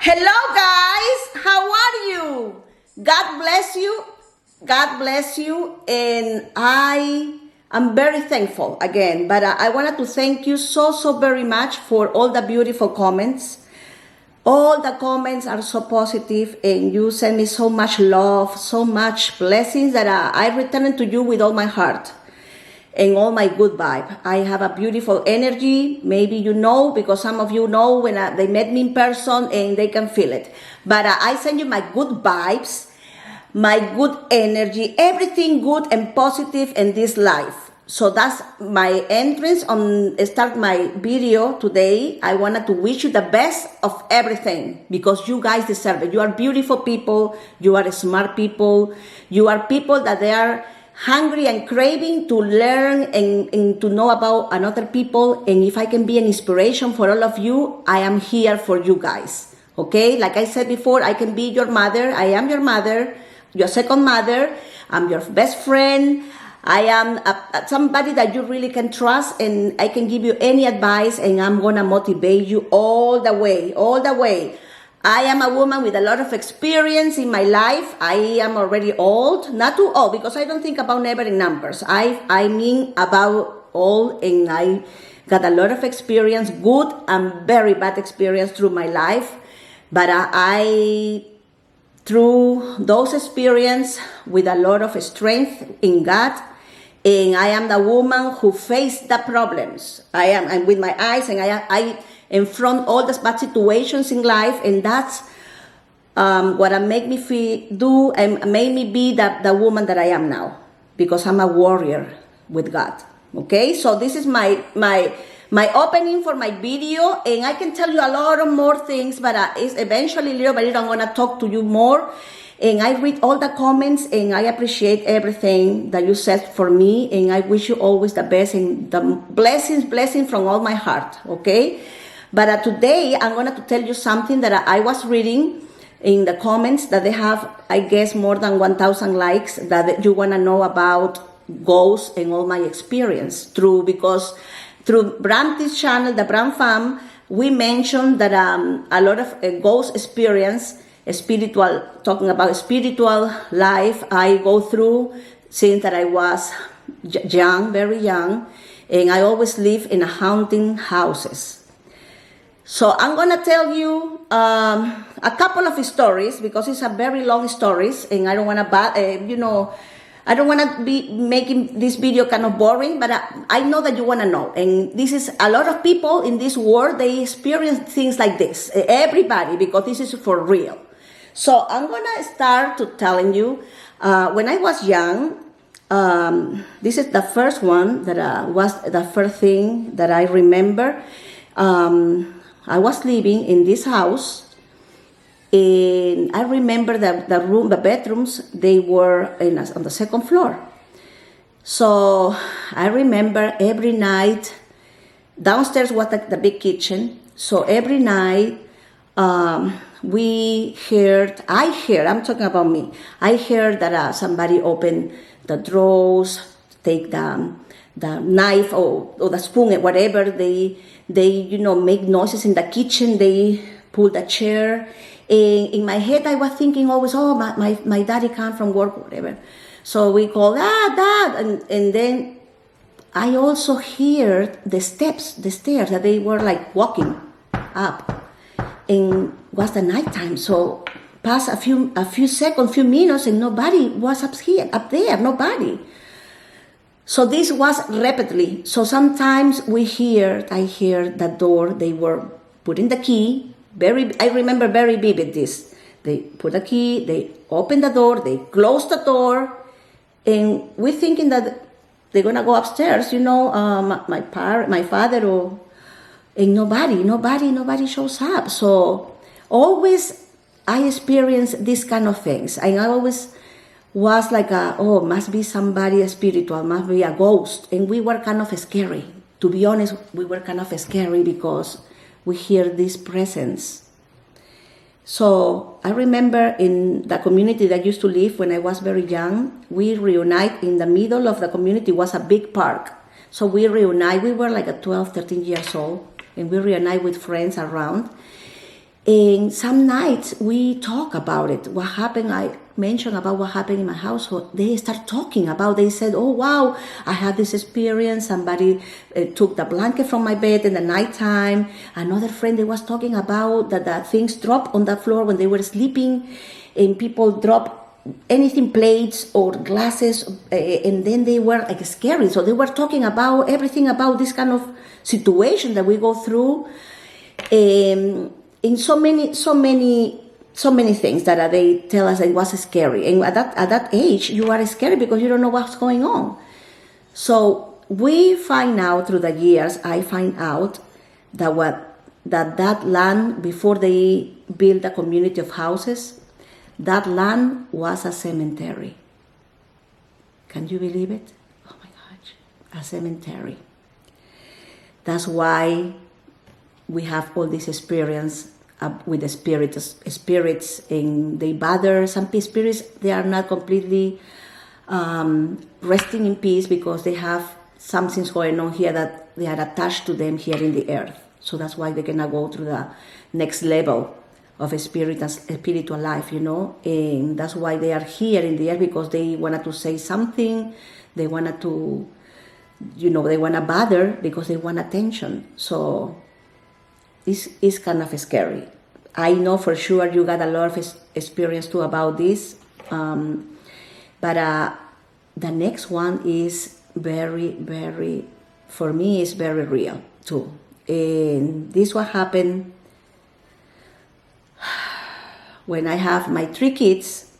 Hello guys, how are you? God bless you. God bless you. And I am very thankful again. But I wanted to thank you so very much for all the beautiful comments. All the comments are so positive and you send me so much love, so much blessings that I return to you with all my heart and all my good vibe. I have a beautiful energy. Maybe you know, because some of you know when they met me in person and they can feel it. But I send you my good vibes, my good energy, everything good and positive in this life. So that's my entrance on start my video today. I wanted to wish you the best of everything because you guys deserve it. You are beautiful people. You are smart people. You are people that they are hungry and craving to learn and to know about another people. And if I can be an inspiration for all of you, I am here for you guys. Okay? Like I said before, I can be your mother. I am your mother, your second mother. I'm your best friend. I am somebody that you really can trust, and I can give you any advice, and I'm gonna motivate you all the way, all the way. I am a woman with a lot of experience in my life. I am already old, not too old, because I don't think about never in numbers. I mean about old, and I got a lot of experience, good and very bad experience through my life. But I through those experiences with a lot of strength in God, and I am the woman who faced the problems. I'm with my eyes, and I confront all the bad situations in life, and that's what make me do and made me be the woman that I am now, because I'm a warrior with God. Okay, so this is my opening for my video, and I can tell you a lot of more things, but it's eventually little by little I'm gonna talk to you more. And I read all the comments, and I appreciate everything that you said for me, and I wish you always the best and the blessing from all my heart. Okay, but today I'm gonna to tell you something that I was reading in the comments that they have, I guess, more than 1,000 likes, that you wanna know about ghosts and all my experience because through Bram's channel, the Bram fam, we mentioned that a lot of ghost experience, spiritual, talking about spiritual life, I go through since that I was young, very young, and I always live in haunting houses. So I'm gonna tell you a couple of stories because it's a very long stories, and I don't wanna, I don't want to be making this video kind of boring, but I know that you want to know. And this is a lot of people in this world, they experience things like this. Everybody, because this is for real. So I'm going to start to telling you, when I was young, this is the first one that was the first thing that I remember. I was living in this house. And I remember that the bedrooms, they were on the second floor. So I remember every night, downstairs was the big kitchen. So every night, I'm talking about me. I heard that somebody opened the drawers, take the knife or the spoon, whatever. They make noises in the kitchen. They pull the chair. And in my head, I was thinking always, oh, my daddy come from work, whatever. So we call, Dad. And then I also heard the stairs that they were like walking up. And it was the nighttime. So passed a few seconds, few minutes, and nobody was up there, nobody. So this was repeatedly. So sometimes I hear the door, they were putting the key. I remember very vivid this. They put a key, they open the door, they close the door, and we're thinking that they're gonna go upstairs, my father, and nobody shows up. So always I experience these kind of things, and I always was like, must be somebody spiritual, must be a ghost, and we were kind of scary. To be honest, we were kind of scary because we hear this presence. So I remember in the community that I used to live when I was very young, we reunite in the middle of the community was a big park. So we reunite, we were like 12, 13 years old, and we reunite with friends around. And some nights we talk about it. What happened, I mentioned about what happened in my household. They start talking about, they said, oh wow, I had this experience. Somebody took the blanket from my bed in the nighttime. Another friend, they was talking about that things drop on the floor when they were sleeping, and people drop anything, plates or glasses, and then they were like scary. So they were talking about everything about this kind of situation that we go through. In so many things that they tell us it was scary, and at that age you are scary because you don't know what's going on. So we find out through the years, I find out that land, before they built a community of houses, that land was a cemetery. Can you believe it? Oh my gosh, a cemetery. That's why we have all this experience with the spirits, and they bother some spirits. They are not completely resting in peace because they have something going on here that they are attached to them here in the earth. So that's why they cannot go to the next level of a spiritual life, and that's why they are here in the earth, because they wanted to say something, they wanted to, they want to bother because they want attention. So this is kind of scary. I know for sure you got a lot of experience too about this, but the next one is very, very, for me, is very real too. And this what happened when I have my 3 kids,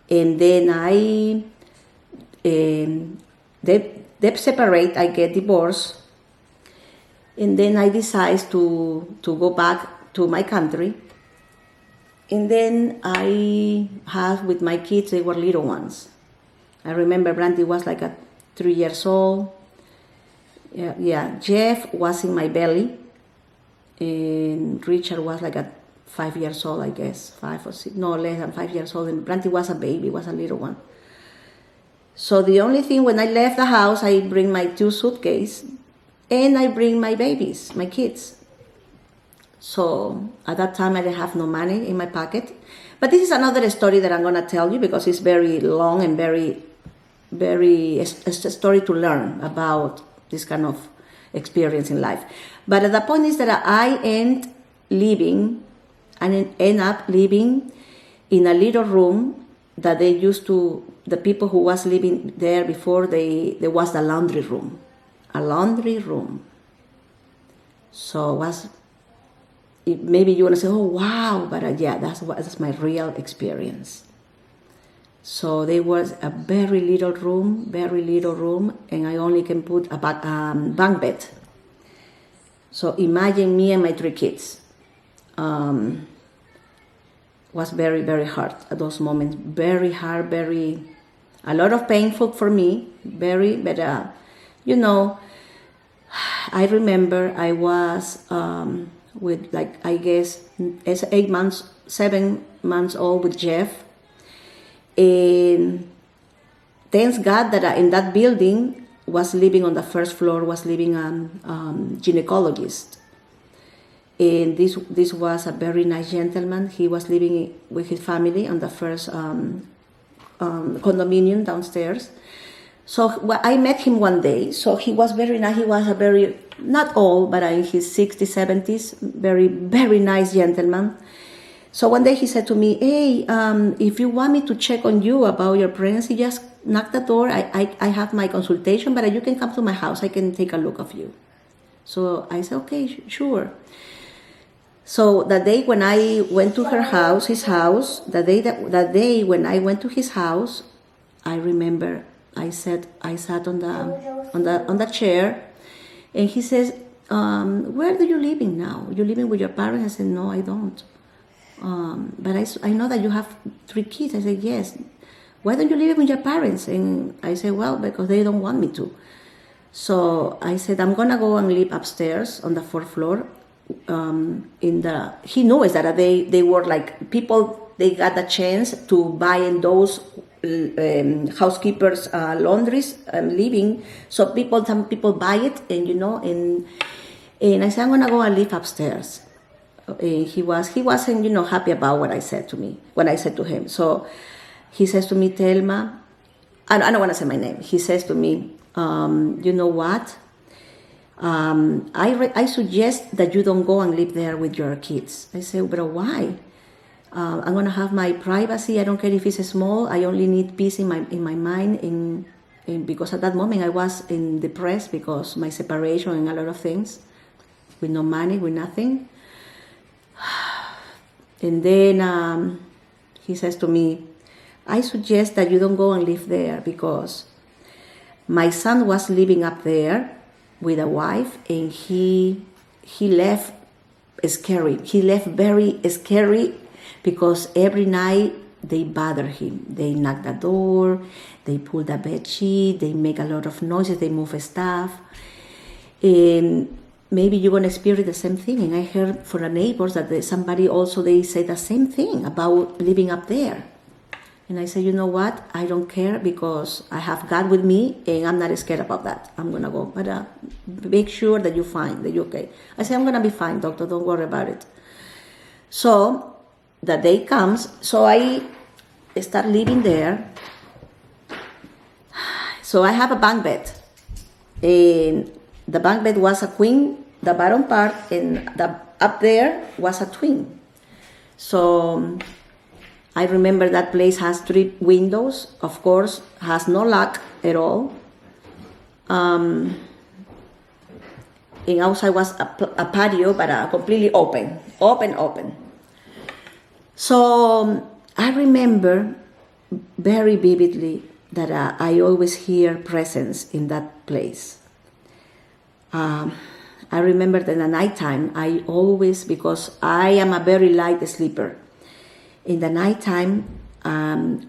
and then they separate, I get divorced, and then I decide to go back to my country. And then I have with my kids, they were little ones. I remember Brandy was like 3 years old. Yeah, Jeff was in my belly, and Richard was like 5 years old, I guess, 5 or 6, no, less than 5 years old. And Brandy was a baby, was a little one. So the only thing, when I left the house, I bring my 2 suitcases, and I bring my babies, my kids. So at that time, I didn't have no money in my pocket. But this is another story that I'm going to tell you, because it's very long and very, it's a story to learn about this kind of experience in life. But the point is that I end up living in a little room that they used to, the people who was living there before, there was the laundry room. A laundry room. So maybe you want to say, oh wow, but yeah, that's my real experience. So there was a very little room, and I only can put a bunk bed. So imagine me and my 3 kids. Was very, very hard at those moments. Very hard, a lot of painful for me, but I remember I was with, like, I guess, 7 months old with Jeff. And thanks God that in that building was living on the first floor, was living a gynecologist. And this was a very nice gentleman. He was living with his family on the first condominium downstairs. So I met him one day. So he was very nice. He was a very, not old, but in his 60s, 70s, very, very nice gentleman. So one day he said to me, hey, if you want me to check on you about your pregnancy, just knock the door. I have my consultation, but you can come to my house. I can take a look of you. So I said, okay, sure. So that day when I went to his house, that day when I went to his house, I remember I sat on the chair, and he says, where are you living now? You living with your parents? I said, no, I don't. But I know that you have 3 kids. I said, yes. Why don't you live with your parents? And I said, well, because they don't want me to. So I said, I'm gonna go and live upstairs on the 4th floor. He knows that they were like people, they got a chance to buy in those housekeepers laundries living. So some people buy it, and and I said, I'm gonna go and live upstairs. he wasn't, happy about what I said to me, when I said to him. So he says to me, Telma, I don't want to say my name. He says to me, you know what? I suggest that you don't go and live there with your kids. I say, but why? I'm gonna have my privacy. I don't care if it's small. I only need peace in my mind. Because at that moment I was depressed because my separation and a lot of things, with no money, with nothing. And then he says to me, I suggest that you don't go and live there because my son was living up there with a wife, and he left scary. He left very scary because every night they bother him. They knock the door, they pull the bed sheet, they make a lot of noises, they move stuff. And maybe you're going to experience the same thing. And I heard from the neighbors that somebody also, they say the same thing about living up there. And I said, you know what? I don't care because I have God with me and I'm not scared about that. I'm going to go. But make sure that you're fine, that you're okay. I said, I'm going to be fine, doctor. Don't worry about it. So the day comes. So I start living there. So I have a bunk bed. And the bunk bed was a queen, the bottom part, and up there was a twin. So I remember that place has 3 windows, of course, has no lock at all. And outside was a patio, but completely open. So I remember very vividly that I always hear presence in that place. I remember that in the nighttime, I always, because I am a very light sleeper, in the nighttime, I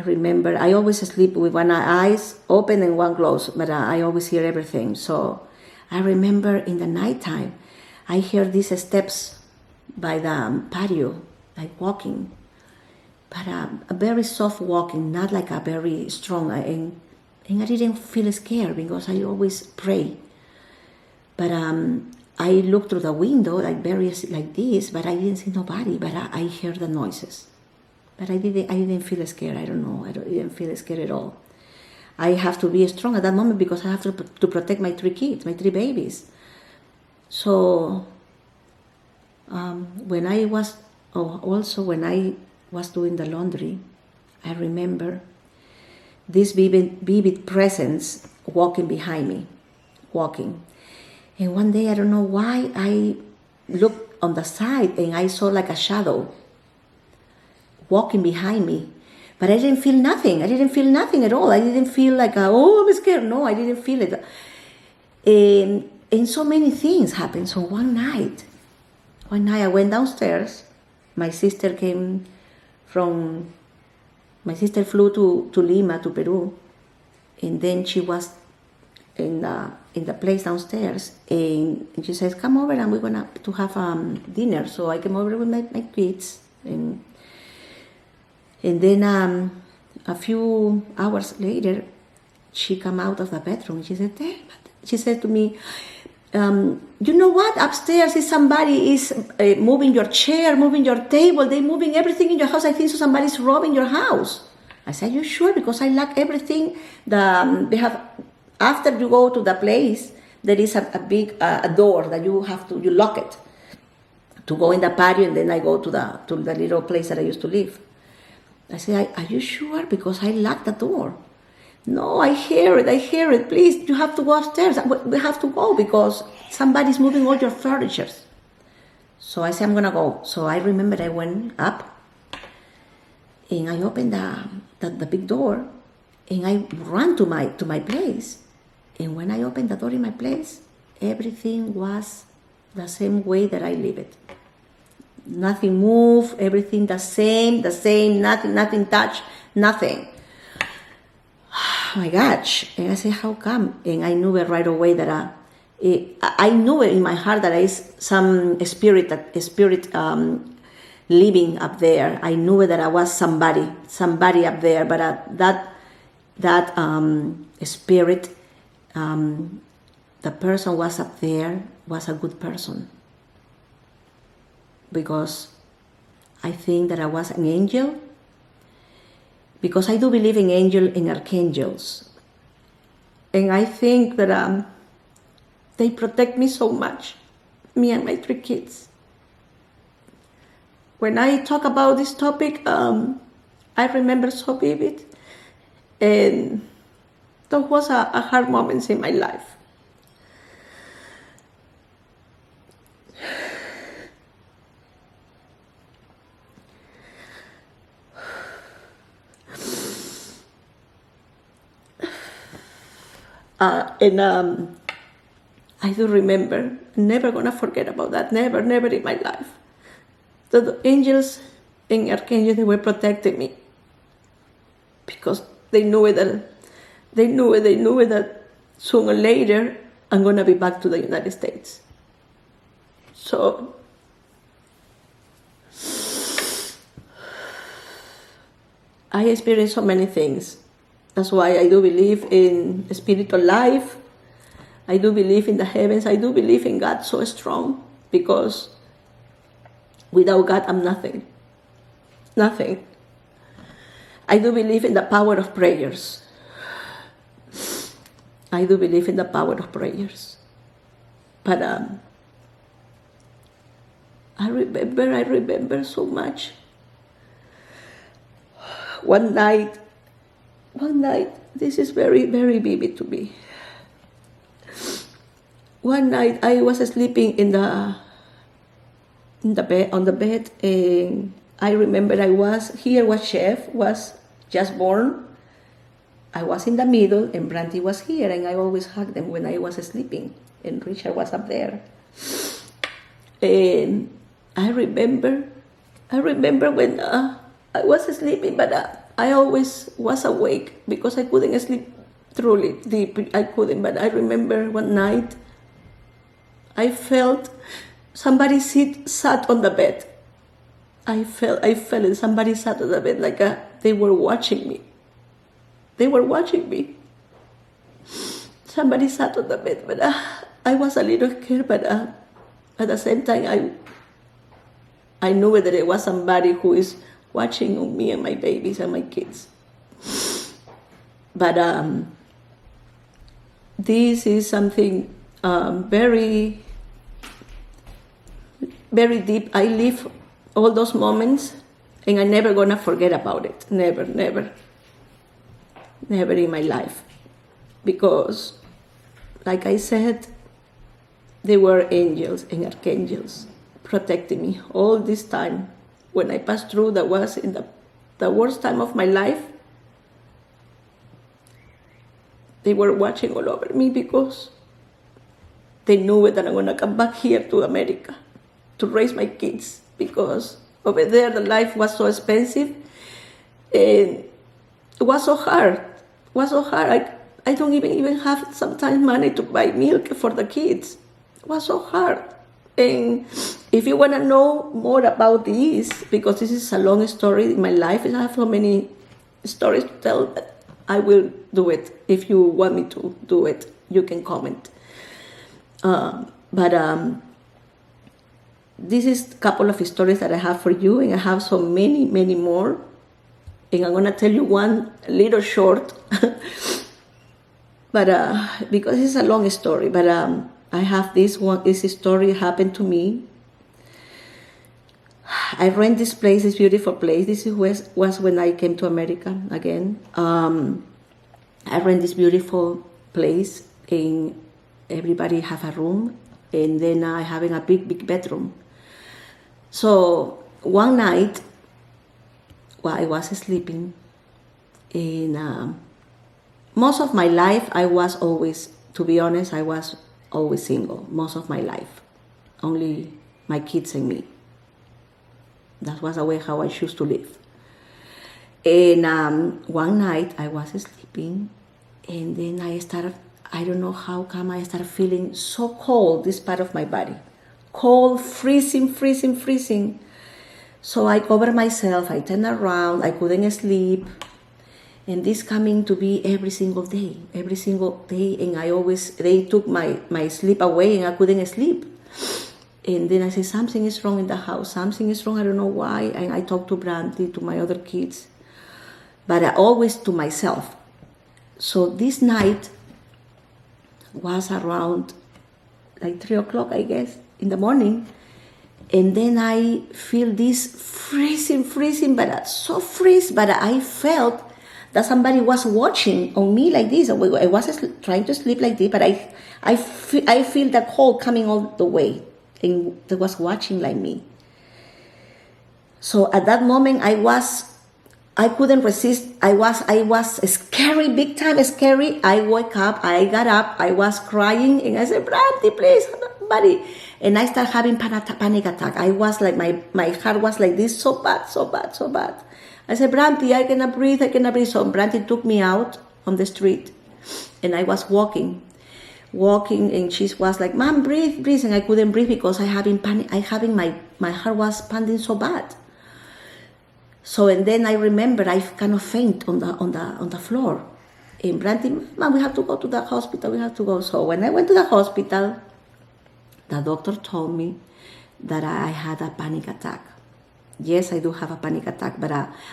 remember I always sleep with one eyes open and one closed, but I always hear everything. So I remember in the nighttime, I hear these steps by the patio, like walking, but a very soft walking, not like a very strong. And I didn't feel scared because I always pray. But I looked through the window like this, but I didn't see nobody. But I heard the noises. But I didn't feel scared. I don't know. I didn't feel scared at all. I have to be strong at that moment because I have to protect my 3 kids, my 3 babies. So when I was doing the laundry, I remember this vivid presence walking behind me, And one day, I don't know why, I looked on the side and I saw like a shadow walking behind me. But I didn't feel nothing. I didn't feel nothing at all. I didn't feel like, I'm scared. No, I didn't feel it. And so many things happened. So one night I went downstairs. My sister flew to Lima, to Peru. And then she was in the place downstairs, and she says, come over and we're going to have dinner. So I came over with my kids, and then a few hours later, she came out of the bedroom, and she said to me, you know what, upstairs is somebody is moving your chair, moving your table, they're moving everything in your house. I think so somebody's robbing your house. I said, you sure? Because I lock everything. They have, after you go to the place, there is a big door that you lock it to go in the patio, and then I go to the little place that I used to live. I said, are you sure? Because I locked the door. No, I hear it. Please, you have to go upstairs. We have to go because somebody's moving all your furniture. So I said, I'm going to go. So I remember I went up and I opened the big door and I ran to my place. And when I opened the door in my place, everything was the same way that I live it. Nothing moved, everything the same, nothing touched, nothing. Oh my gosh. And I said, how come? And I knew it right away that I knew it in my heart that there is some spirit living up there. I knew that I was somebody up there, but that spirit, the person was up there, was a good person. because I think that I was an angel, because I do believe in angels and archangels. And I think that they protect me so much, me and my 3 kids. When I talk about this topic, I remember so vivid, and that was a hard moment in my life. I do remember, never gonna forget about that, never in my life. The angels and archangels, they were protecting me, because they knew it that sooner or later I'm gonna be back to the United States. So I experienced so many things. That's why I do believe in spiritual life. I do believe in the heavens. I do believe in God so strong, because without God, I'm nothing. Nothing. I do believe in the power of prayers. I do believe in the power of prayers. But I remember so much. One night, this is very, very vivid to me. One night I was sleeping on the bed, and I remember Chef was just born. I was in the middle, and Brandy was here, and I always hugged them when I was sleeping, and Richard was up there. And I remember when I was sleeping, but I always was awake, because I couldn't sleep truly deep. I couldn't, but I remember one night I felt somebody sat on the bed. I felt it. Somebody sat on the bed, like they were watching me. They were watching me. Somebody sat on the bed, but I was a little scared, but at the same time, I knew that it was somebody who is watching on me and my babies and my kids. But this is something very, very deep. I live all those moments, and I'm never gonna forget about it. Never in my life. Because, like I said, they were angels and archangels protecting me all this time. When I passed through, that was in the worst time of my life. They were watching all over me, because they knew that I'm gonna come back here to America to raise my kids, because over there the life was so expensive, and it was so hard. I don't even have sometimes money to buy milk for the kids. It was so hard. And if you want to know more about this, because this is a long story in my life, and I have so many stories to tell, that I will do it. If you want me to do it, you can comment. But this is a couple of stories that I have for you, and I have so many more. And I'm going to tell you one little short, but because it's a long story. But I have this story happened to me. I rent this place, this beautiful place. This was when I came to America again. I rent this beautiful place, and everybody have a room, and then I having a big bedroom. So one night, while I was sleeping, and most of my life I was always, to be honest, I was always single most of my life. Only my kids and me. That was the way how I choose to live. And one night I was sleeping, and then I don't know how come I started feeling so cold, this part of my body. Cold, freezing. So I covered myself, I turned around, I couldn't sleep. And this coming to be every single day. And they took my sleep away, and I couldn't sleep. And then I say, something is wrong in the house. Something is wrong. I don't know why. And I talk to Brandy, to my other kids. But I always to myself. So this night was around like 3 o'clock, I guess, in the morning. And then I feel this freezing, but so freeze. But I felt that somebody was watching on me like this. I was trying to sleep like this, but I feel the cold coming all the way. And they was watching like me. So at that moment, I couldn't resist. I was scary, big time scary. I woke up, I got up, I was crying, and I said, Brandy, please, somebody. And I started having panic attack. I was like, my heart was like this, so bad. I said, Brandy, I cannot breathe. So Brandy took me out on the street, and I was walking, and she was like, Mom, breathe, and I couldn't breathe because my heart was pounding so bad. So, and then I remember I kind of faint on the floor. And Brandy, Mom, we have to go to the hospital, So when I went to the hospital, the doctor told me that I had a panic attack. Yes, I do have a panic attack, but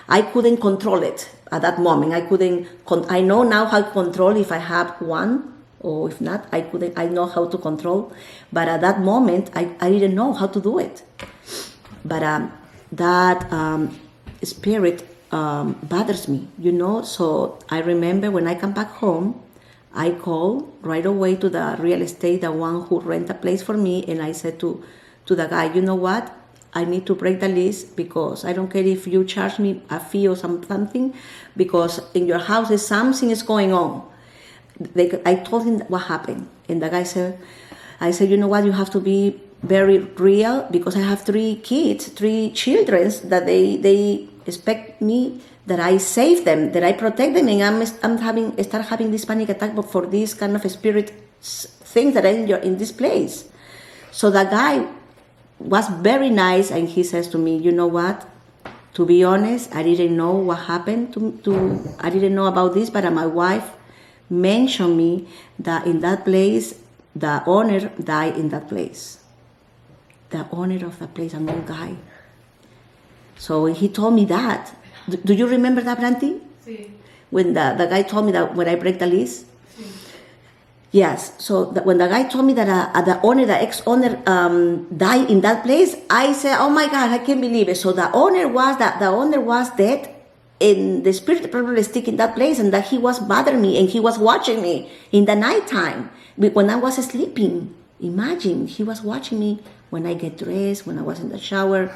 I couldn't control it at that moment. I know now how to control if I have one, or if not, I know how to control. But at that moment, I didn't know how to do it. But that spirit bothers me, So I remember when I come back home, I call right away to the real estate, the one who rent a place for me, and I said to the guy, you know what? I need to break the lease because I don't care if you charge me a fee or something, because in your house something is going on. I told him what happened, and the guy said, you know what? You have to be very real because I have 3 children that they expect me that I save them, that I protect them, and I'm start having this panic attack for this kind of spirit things that are in this place. So the guy was very nice, and he says to me, you know what? To be honest, I didn't know what happened I didn't know about this, but my wife mentioned me that in that place, the owner died in that place. The owner of the place, an old guy. So he told me that. Do you remember that, Brandy? Sí. When the guy told me that when I break the lease? Sí. Yes. So when the guy told me that the ex-owner died in that place, I said, oh my God, I can't believe it. So the owner was dead, and the spirit probably stick in that place, and that he was bothering me, and he was watching me in the nighttime when I was sleeping. Imagine, he was watching me when I get dressed, when I was in the shower.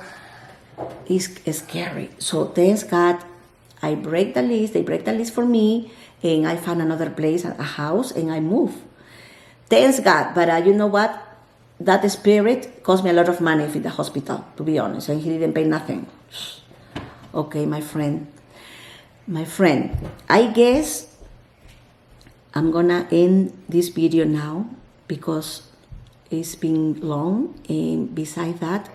It's scary. So thanks God, I break the lease. They break the lease for me, and I found another place, a house, and I move. Thanks God. But you know what? That spirit cost me a lot of money in the hospital, to be honest, and he didn't pay nothing. Okay, my friend, I guess I'm gonna end this video now because it's been long, and besides that,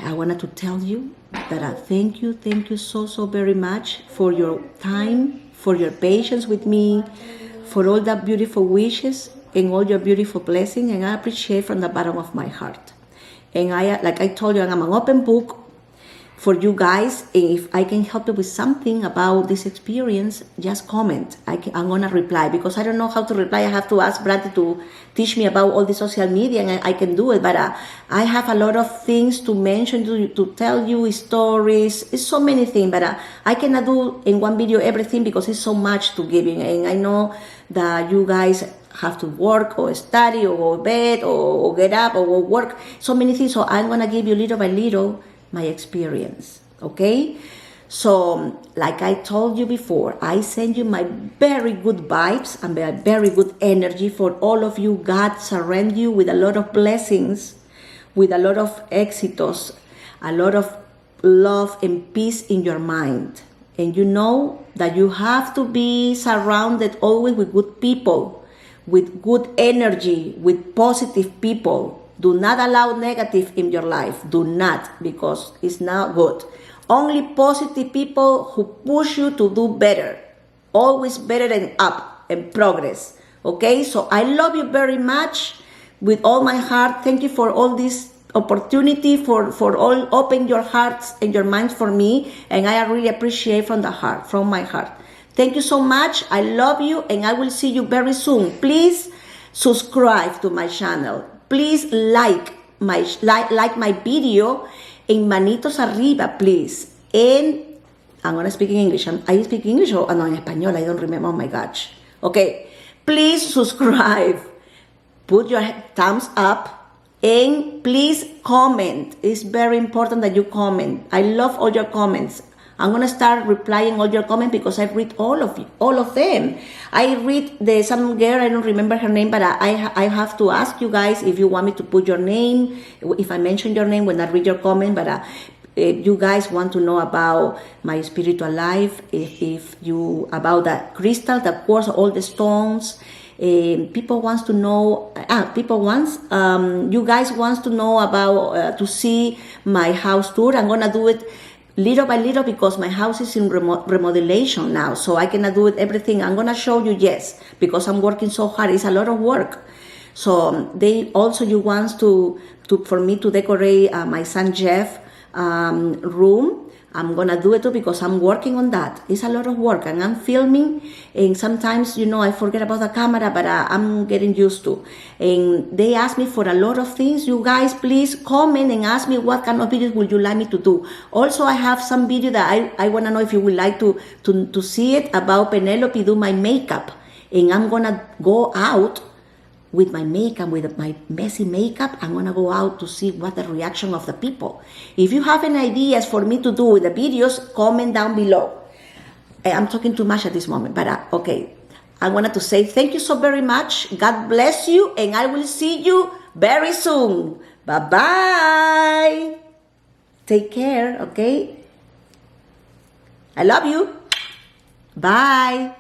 I wanted to tell you that I thank you so very much for your time, for your patience with me, for all the beautiful wishes and all your beautiful blessings, and I appreciate from the bottom of my heart. And like I told you, I'm an open book for you guys, and if I can help you with something about this experience, just comment. I'm gonna reply, because I don't know how to reply. I have to ask Brandy to teach me about all the social media, and I can do it, but I have a lot of things to mention, to tell you stories. It's so many things, but I cannot do in one video everything because it's so much to give you, and I know that you guys have to work or study or go to bed or get up or work, so many things. So I'm gonna give you little by little my experience, okay? So, like I told you before, I send you my very good vibes and my very good energy for all of you. God surround you with a lot of blessings, with a lot of éxitos, a lot of love and peace in your mind. And you know that you have to be surrounded always with good people, with good energy, with positive people. Do not allow negative in your life. Do not, because it's not good. Only positive people who push you to do better. Always better and up and progress. Okay? So I love you very much. with all my heart. Thank you for all this opportunity, for all open your hearts and your minds for me, and I really appreciate from my heart. Thank you so much. I love you, and I will see you very soon. Please subscribe to my channel. Please like my video en manitos arriba, please. And I'm gonna speak in English. I speak English or no, in español. I don't remember. Oh my gosh. Okay. Please subscribe. Put your thumbs up, and please comment. It's very important that you comment. I love all your comments. I'm gonna start replying all your comments because I read all of them. I read some girl, I don't remember her name, but I have to ask you guys if you want me to put your name, if I mention your name when I read your comment. But if you guys want to know about my spiritual life, if you about the crystal, the quartz, all the stones. People wants to know. You guys wants to know about to see my house tour. I'm gonna do it little by little because my house is in remodelation now, so I cannot do it everything. I'm gonna show you, yes, because I'm working so hard. It's a lot of work. So you want for me to decorate my son Jeff room. I'm gonna do it too because I'm working on that. It's a lot of work, and I'm filming, and sometimes I forget about the camera, but I'm getting used to. And they ask me for a lot of things. You guys, please comment and ask me what kind of videos would you like me to do. Also, I have some video that I want to know if you would like to see it about Penelope do my makeup, and I'm gonna go out with my makeup, with my messy makeup. I'm gonna go out to see what the reaction of the people. If you have any ideas for me to do with the videos, comment down below. I'm talking too much at this moment, but okay. I wanted to say thank you so very much. God bless you, and I will see you very soon. Bye-bye. Take care, okay? I love you. Bye.